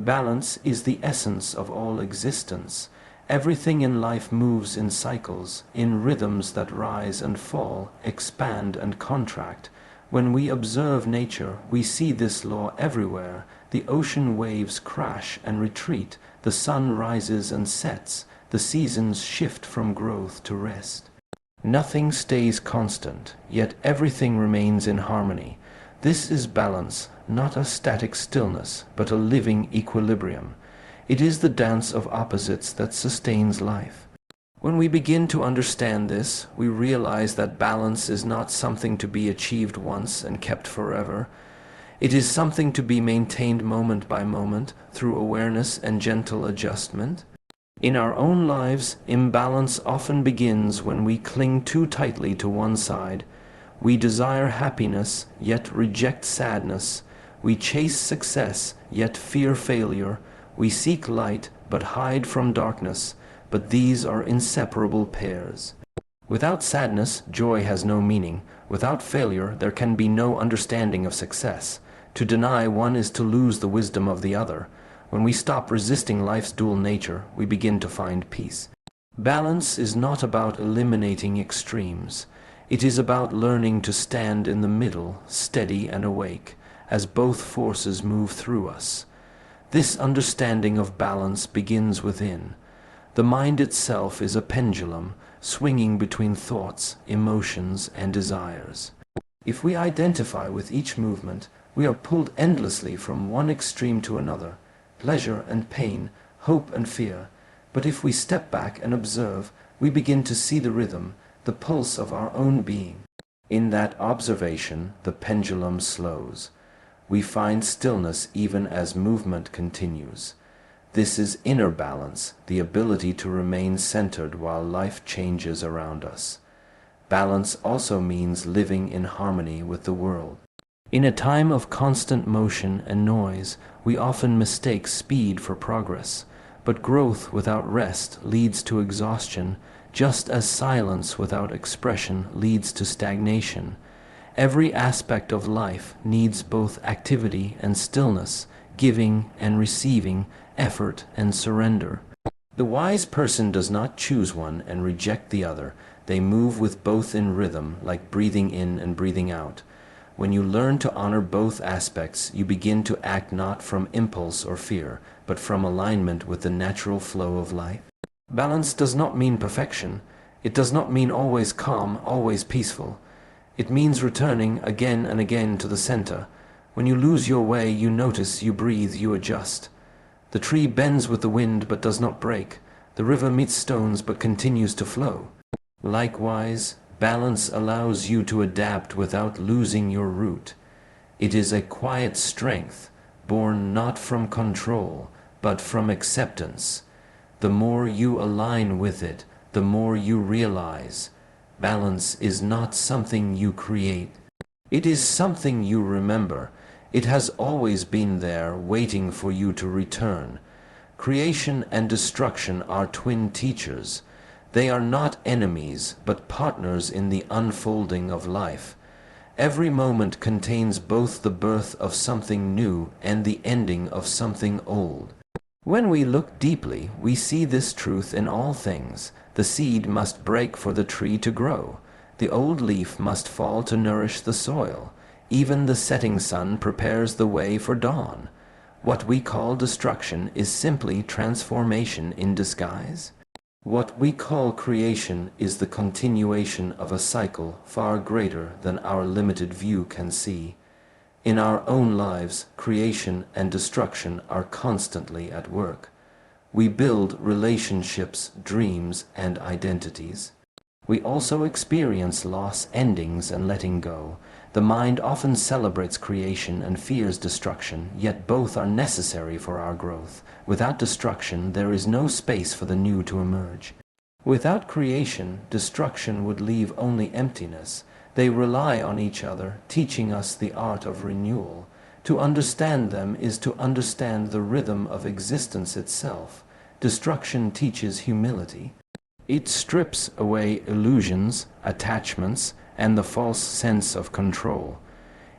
Balance is the essence of all existence. Everything in life moves in cycles, in rhythms that rise and fall, expand and contract. When we observe nature, we see this law everywhere. The ocean waves crash and retreat, the sun rises and sets, the seasons shift from growth to rest. Nothing stays constant, yet everything remains in harmony. This is balance, not a static stillness, but a living equilibrium. It is the dance of opposites that sustains life. When we begin to understand this, we realize that balance is not something to be achieved once and kept forever. It is something to be maintained moment by moment through awareness and gentle adjustment. In our own lives, imbalance often begins when we cling too tightly to one side. We desire happiness, yet reject sadness. We chase success, yet fear failure. We seek light, but hide from darkness. But these are inseparable pairs. Without sadness, joy has no meaning. Without failure, there can be no understanding of success. To deny one is to lose the wisdom of the other. When we stop resisting life's dual nature, we begin to find peace. Balance is not about eliminating extremes. It is about learning to stand in the middle, steady and awake, as both forces move through us. This understanding of balance begins within. The mind itself is a pendulum, swinging between thoughts, emotions, and desires. If we identify with each movement, we are pulled endlessly from one extreme to another, pleasure and pain, hope and fear. But if we step back and observe, we begin to see the rhythm, the pulse of our own being. In that observation, the pendulum slows. We find stillness even as movement continues. This is inner balance, the ability to remain centered while life changes around us. Balance also means living in harmony with the world. In a time of constant motion and noise, we often mistake speed for progress, but growth without rest leads to exhaustion, just as silence without expression leads to stagnation. Every aspect of life needs both activity and stillness, giving and receiving, effort and surrender. The wise person does not choose one and reject the other. They move with both in rhythm, like breathing in and breathing out. When you learn to honor both aspects, you begin to act not from impulse or fear, but from alignment with the natural flow of life. Balance does not mean perfection. It does not mean always calm, always peaceful. It means returning again and again to the center. When you lose your way, you notice, you breathe, you adjust. The tree bends with the wind but does not break. The river meets stones but continues to flow. Likewise, balance allows you to adapt without losing your root. It is a quiet strength, born not from control, but from acceptance. The more you align with it, the more you realize. Balance is not something you create. It is something you remember. It has always been there, waiting for you to return. Creation and destruction are twin teachers. They are not enemies, but partners in the unfolding of life. Every moment contains both the birth of something new and the ending of something old. When we look deeply, we see this truth in all things. The seed must break for the tree to grow. The old leaf must fall to nourish the soil. Even the setting sun prepares the way for dawn. What we call destruction is simply transformation in disguise. What we call creation is the continuation of a cycle far greater than our limited view can see. In our own lives, creation and destruction are constantly at work. We build relationships, dreams, and identities. We also experience loss, endings, and letting go. The mind often celebrates creation and fears destruction, yet both are necessary for our growth. Without destruction, there is no space for the new to emerge. Without creation, destruction would leave only emptiness. They rely on each other, teaching us the art of renewal. To understand them is to understand the rhythm of existence itself. Destruction teaches humility. It strips away illusions, attachments, and the false sense of control.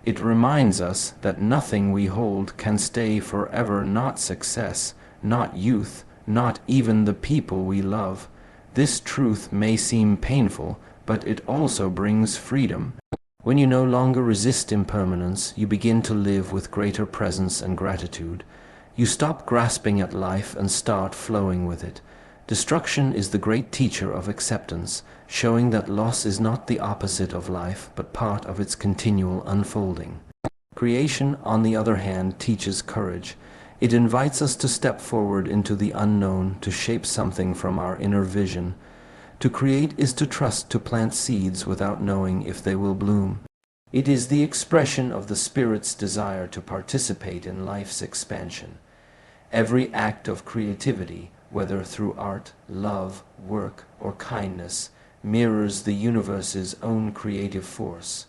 It reminds us that nothing we hold can stay forever, not success, not youth, not even the people we love. This truth may seem painful, but it also brings freedom. When you no longer resist impermanence, you begin to live with greater presence and gratitude. You stop grasping at life and start flowing with it. Destruction is the great teacher of acceptance, showing that loss is not the opposite of life, but part of its continual unfolding. Creation, on the other hand, teaches courage. It invites us to step forward into the unknown, to shape something from our inner vision. To create is to trust, to plant seeds without knowing if they will bloom. It is the expression of the Spirit's desire to participate in life's expansion. Every act of creativity, whether through art, love, work, or kindness, mirrors the universe's own creative force.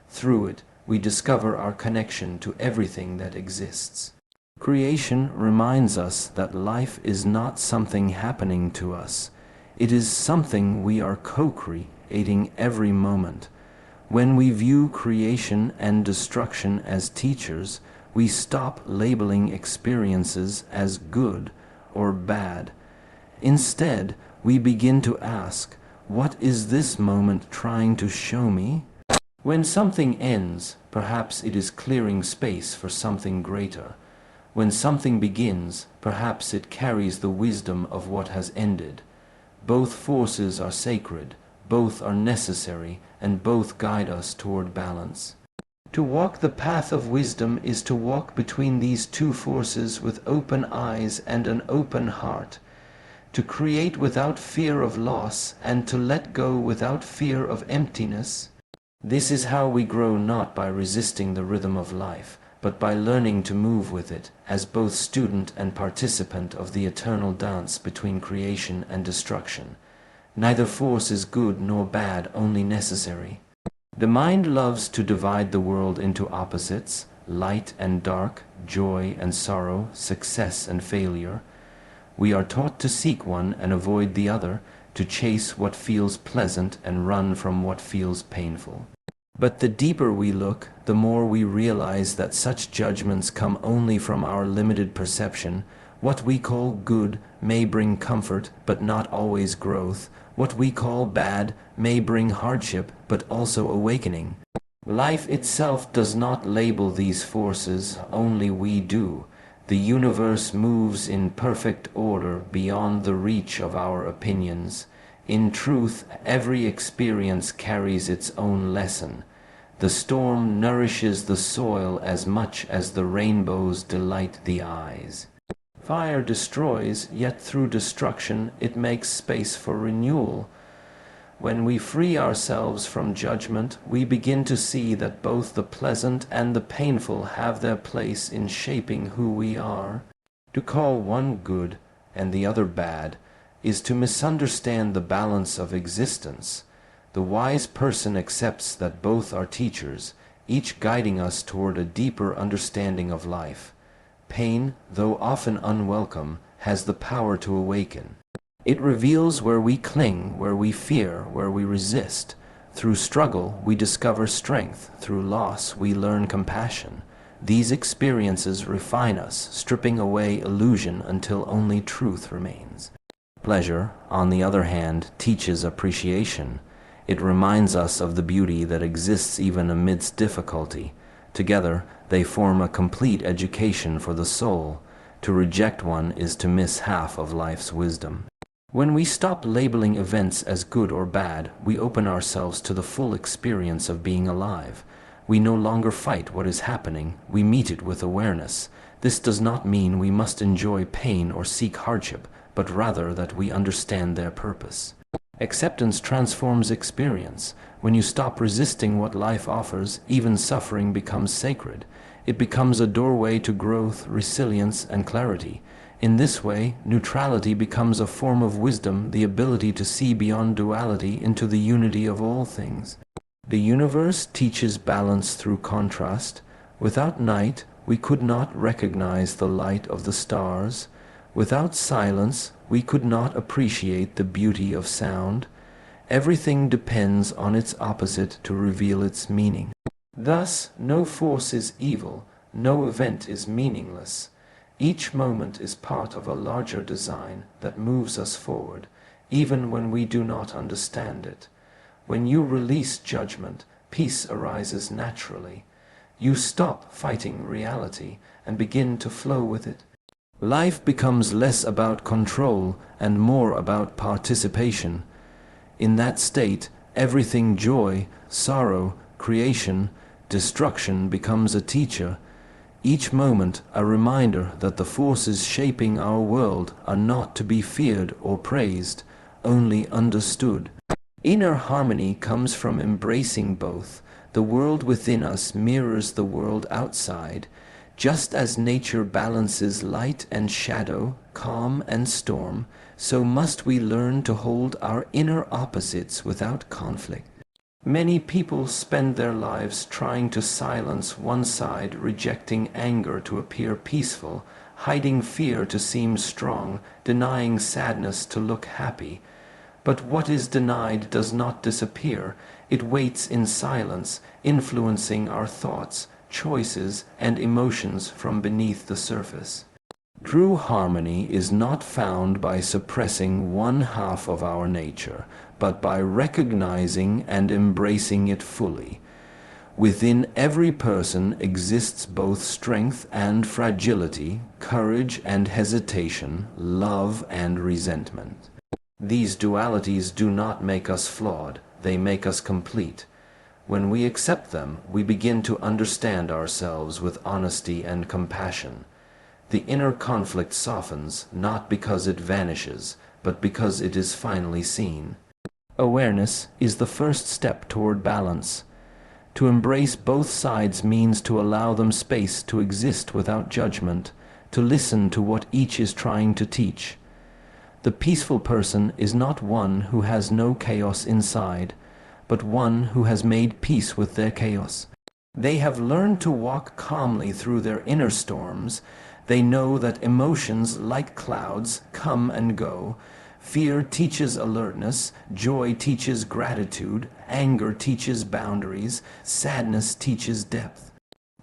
Through it, we discover our connection to everything that exists. Creation reminds us that life is not something happening to us. It is something we are co-creating every moment. When we view creation and destruction as teachers, we stop labeling experiences as good or bad. Instead, we begin to ask, what is this moment trying to show me? When something ends, perhaps it is clearing space for something greater. When something begins, perhaps it carries the wisdom of what has ended. Both forces are sacred, both are necessary, and both guide us toward balance. To walk the path of wisdom is to walk between these two forces with open eyes and an open heart, to create without fear of loss and to let go without fear of emptiness. This is how we grow, not by resisting the rhythm of life, but by learning to move with it as both student and participant of the eternal dance between creation and destruction. Neither force is good nor bad, only necessary. The mind loves to divide the world into opposites, light and dark, joy and sorrow, success and failure. We are taught to seek one and avoid the other, to chase what feels pleasant and run from what feels painful. But the deeper we look, the more we realize that such judgments come only from our limited perception. What we call good may bring comfort, but not always growth. What we call bad may bring hardship, but also awakening. Life itself does not label these forces, only we do. The universe moves in perfect order beyond the reach of our opinions. In truth, every experience carries its own lesson. The storm nourishes the soil as much as the rainbows delight the eyes. Fire destroys, yet through destruction it makes space for renewal. When we free ourselves from judgment, we begin to see that both the pleasant and the painful have their place in shaping who we are. To call one good and the other bad is to misunderstand the balance of existence. The wise person accepts that both are teachers, each guiding us toward a deeper understanding of life. Pain, though often unwelcome, has the power to awaken. It reveals where we cling, where we fear, where we resist. Through struggle, we discover strength. Through loss, we learn compassion. These experiences refine us, stripping away illusion until only truth remains. Pleasure, on the other hand, teaches appreciation. It reminds us of the beauty that exists even amidst difficulty. Together, they form a complete education for the soul. To reject one is to miss half of life's wisdom. When we stop labeling events as good or bad, we open ourselves to the full experience of being alive. We no longer fight what is happening, we meet it with awareness. This does not mean we must enjoy pain or seek hardship, but rather that we understand their purpose. Acceptance transforms experience. When you stop resisting what life offers, even suffering becomes sacred. It becomes a doorway to growth, resilience, and clarity. In this way, neutrality becomes a form of wisdom, the ability to see beyond duality into the unity of all things. The universe teaches balance through contrast. Without night, we could not recognize the light of the stars. Without silence, we could not appreciate the beauty of sound. Everything depends on its opposite to reveal its meaning. Thus, no force is evil, no event is meaningless. Each moment is part of a larger design that moves us forward, even when we do not understand it. When you release judgment, peace arises naturally. You stop fighting reality and begin to flow with it. Life becomes less about control and more about participation. In that state, everything joy, sorrow, creation, destruction becomes a teacher. Each moment a reminder that the forces shaping our world are not to be feared or praised, only understood. Inner harmony comes from embracing both. The world within us mirrors the world outside. Just as nature balances light and shadow, calm and storm, so must we learn to hold our inner opposites without conflict. Many people spend their lives trying to silence one side, rejecting anger to appear peaceful, hiding fear to seem strong, denying sadness to look happy. But what is denied does not disappear. It waits in silence, influencing our thoughts, choices, and emotions from beneath the surface. True harmony is not found by suppressing one half of our nature, but by recognizing and embracing it fully. Within every person exists both strength and fragility, courage and hesitation, love and resentment. These dualities do not make us flawed, they make us complete. When we accept them, we begin to understand ourselves with honesty and compassion. The inner conflict softens, not because it vanishes, but because it is finally seen. Awareness is the first step toward balance. To embrace both sides means to allow them space to exist without judgment, to listen to what each is trying to teach. The peaceful person is not one who has no chaos inside, but one who has made peace with their chaos. They have learned to walk calmly through their inner storms. They know that emotions, like clouds, come and go. Fear teaches alertness, joy teaches gratitude, anger teaches boundaries, sadness teaches depth.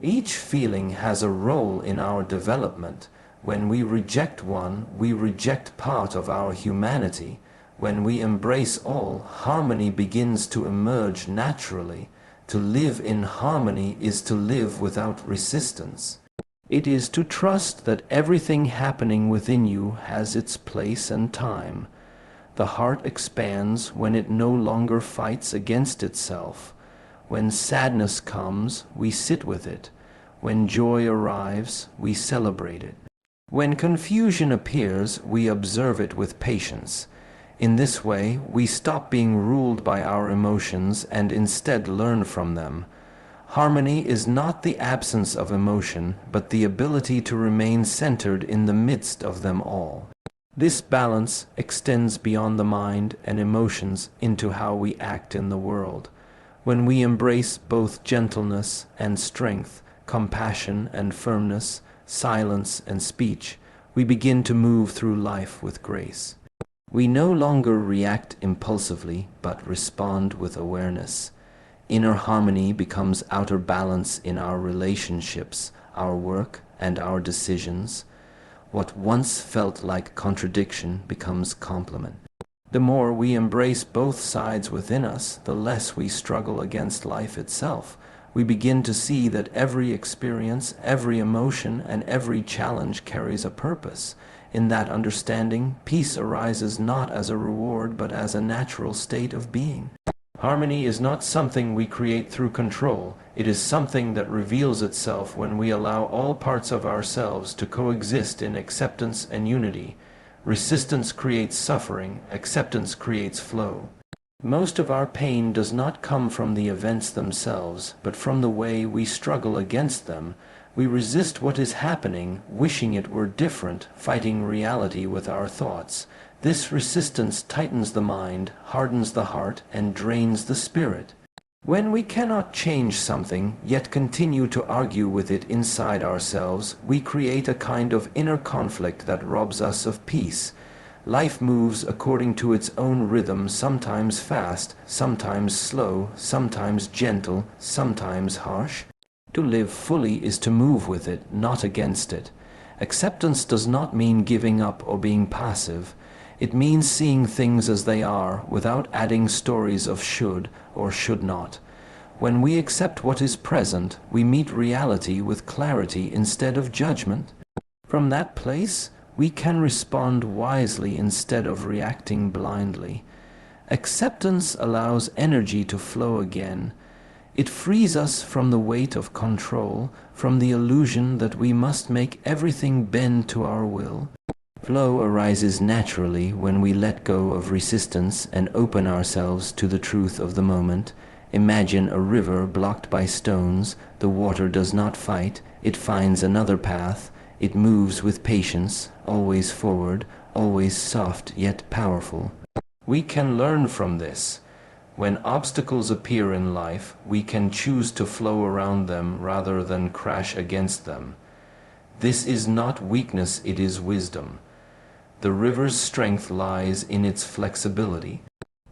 Each feeling has a role in our development. When we reject one, we reject part of our humanity. When we embrace all, harmony begins to emerge naturally. To live in harmony is to live without resistance. It is to trust that everything happening within you has its place and time. The heart expands when it no longer fights against itself. When sadness comes, we sit with it. When joy arrives, we celebrate it. When confusion appears, we observe it with patience. In this way, we stop being ruled by our emotions and instead learn from them. Harmony is not the absence of emotion, but the ability to remain centered in the midst of them all. This balance extends beyond the mind and emotions into how we act in the world. When we embrace both gentleness and strength, compassion and firmness, silence and speech, we begin to move through life with grace. We no longer react impulsively, but respond with awareness. Inner harmony becomes outer balance in our relationships, our work, and our decisions. What once felt like contradiction becomes complement. The more we embrace both sides within us, the less we struggle against life itself. We begin to see that every experience, every emotion, and every challenge carries a purpose. In that understanding, peace arises not as a reward, but as a natural state of being. Harmony is not something we create through control. It is something that reveals itself when we allow all parts of ourselves to coexist in acceptance and unity. Resistance creates suffering, acceptance creates flow. Most of our pain does not come from the events themselves, but from the way we struggle against them. We resist what is happening, wishing it were different, fighting reality with our thoughts. This resistance tightens the mind, hardens the heart, and drains the spirit. When we cannot change something, yet continue to argue with it inside ourselves, we create a kind of inner conflict that robs us of peace. Life moves according to its own rhythm, sometimes fast, sometimes slow, sometimes gentle, sometimes harsh. To live fully is to move with it, not against it. Acceptance does not mean giving up or being passive. It means seeing things as they are, without adding stories of should or should not. When we accept what is present, we meet reality with clarity instead of judgment. From that place, we can respond wisely instead of reacting blindly. Acceptance allows energy to flow again. It frees us from the weight of control, from the illusion that we must make everything bend to our will. Flow arises naturally when we let go of resistance and open ourselves to the truth of the moment. Imagine a river blocked by stones. The water does not fight. It finds another path. It moves with patience, always forward, always soft yet powerful. We can learn from this. When obstacles appear in life, we can choose to flow around them rather than crash against them. This is not weakness, it is wisdom. The river's strength lies in its flexibility.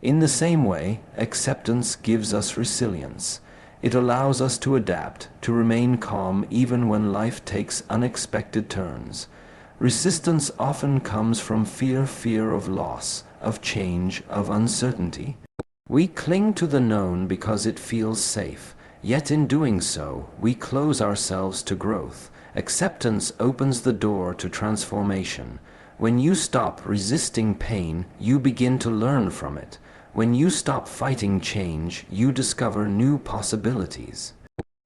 In the same way, acceptance gives us resilience. It allows us to adapt, to remain calm even when life takes unexpected turns. Resistance often comes from fear of loss, of change, of uncertainty. We cling to the known because it feels safe, yet in doing so, we close ourselves to growth. Acceptance opens the door to transformation. When you stop resisting pain, you begin to learn from it. When you stop fighting change, you discover new possibilities.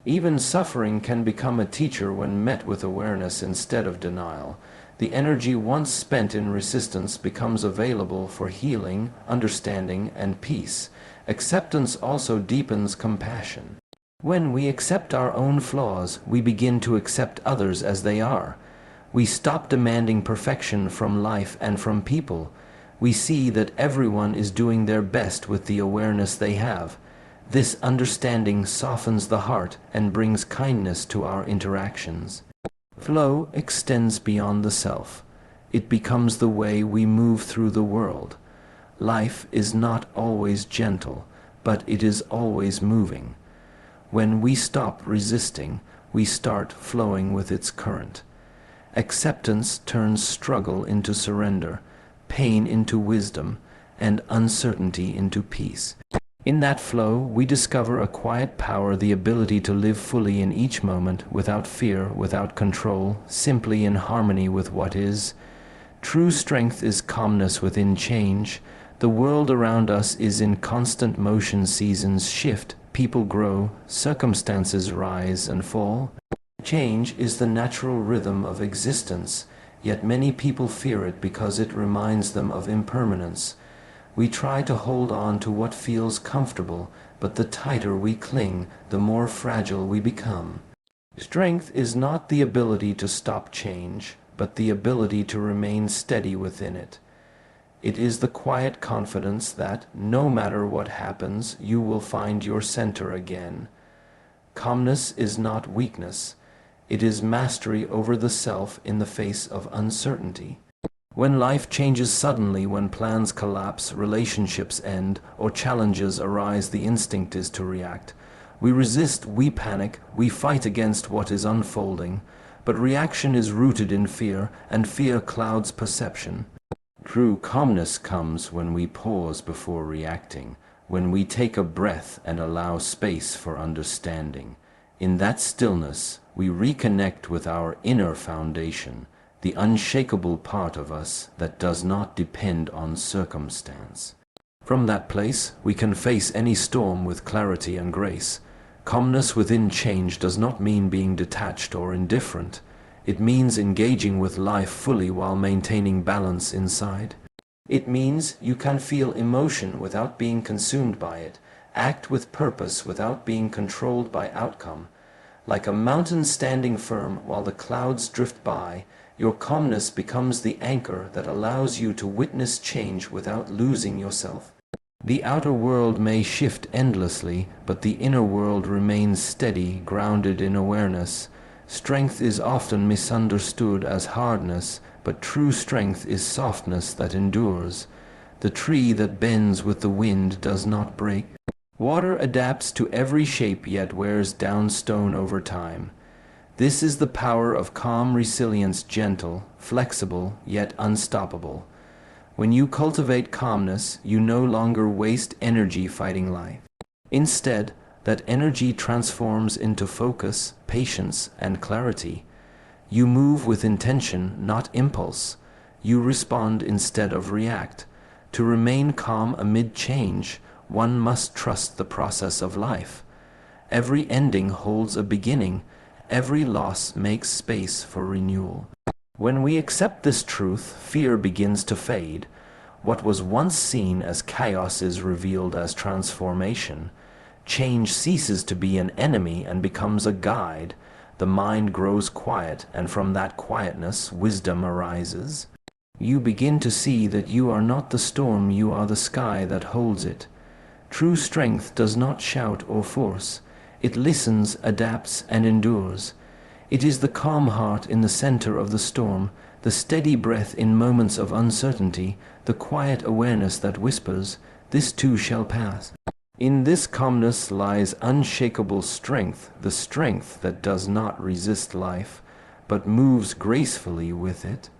Even suffering can become a teacher when met with awareness instead of denial. The energy once spent in resistance becomes available for healing, understanding, and peace. Acceptance also deepens compassion. When we accept our own flaws, we begin to accept others as they are. We stop demanding perfection from life and from people. We see that everyone is doing their best with the awareness they have. This understanding softens the heart and brings kindness to our interactions. Flow extends beyond the self. It becomes the way we move through the world. Life is not always gentle, but it is always moving. When we stop resisting, we start flowing with its current. Acceptance turns struggle into surrender, pain into wisdom, and uncertainty into peace. In that flow, we discover a quiet power, the ability to live fully in each moment, without fear, without control, simply in harmony with what is. True strength is calmness within change. The world around us is in constant motion. Seasons shift, people grow, circumstances rise and fall. Change is the natural rhythm of existence, yet many people fear it because it reminds them of impermanence. We try to hold on to what feels comfortable, but the tighter we cling, the more fragile we become. Strength is not the ability to stop change, but the ability to remain steady within it. It is the quiet confidence that, no matter what happens, you will find your center again. Calmness is not weakness. It is mastery over the self in the face of uncertainty. When life changes suddenly, when plans collapse, relationships end, or challenges arise, the instinct is to react. We resist, we panic, we fight against what is unfolding. But reaction is rooted in fear, and fear clouds perception. True calmness comes when we pause before reacting, when we take a breath and allow space for understanding. In that stillness, we reconnect with our inner foundation, the unshakable part of us that does not depend on circumstance. From that place, we can face any storm with clarity and grace. Calmness within change does not mean being detached or indifferent. It means engaging with life fully while maintaining balance inside. It means you can feel emotion without being consumed by it, act with purpose without being controlled by outcome. Like a mountain standing firm while the clouds drift by, your calmness becomes the anchor that allows you to witness change without losing yourself. The outer world may shift endlessly, but the inner world remains steady, grounded in awareness. Strength is often misunderstood as hardness, but but true strength is softness that endures. The tree that bends with the wind does not break. Water adapts to every shape yet wears down stone over time. This is the power of calm resilience, gentle, flexible, yet unstoppable. When you cultivate calmness, you no longer waste energy fighting life. Instead, that energy transforms into focus, patience, and clarity. You move with intention, not impulse. You respond instead of react. To remain calm amid change, one must trust the process of life. Every ending holds a beginning. Every loss makes space for renewal. When we accept this truth, fear begins to fade. What was once seen as chaos is revealed as transformation. Change ceases to be an enemy and becomes a guide. The mind grows quiet, and from that quietness, wisdom arises. You begin to see that you are not the storm, you are the sky that holds it. True strength does not shout or force. It listens, adapts, and endures. It is the calm heart in the center of the storm, the steady breath in moments of uncertainty, the quiet awareness that whispers, "This too shall pass." In this calmness lies unshakable strength, the strength that does not resist life, but moves gracefully with it.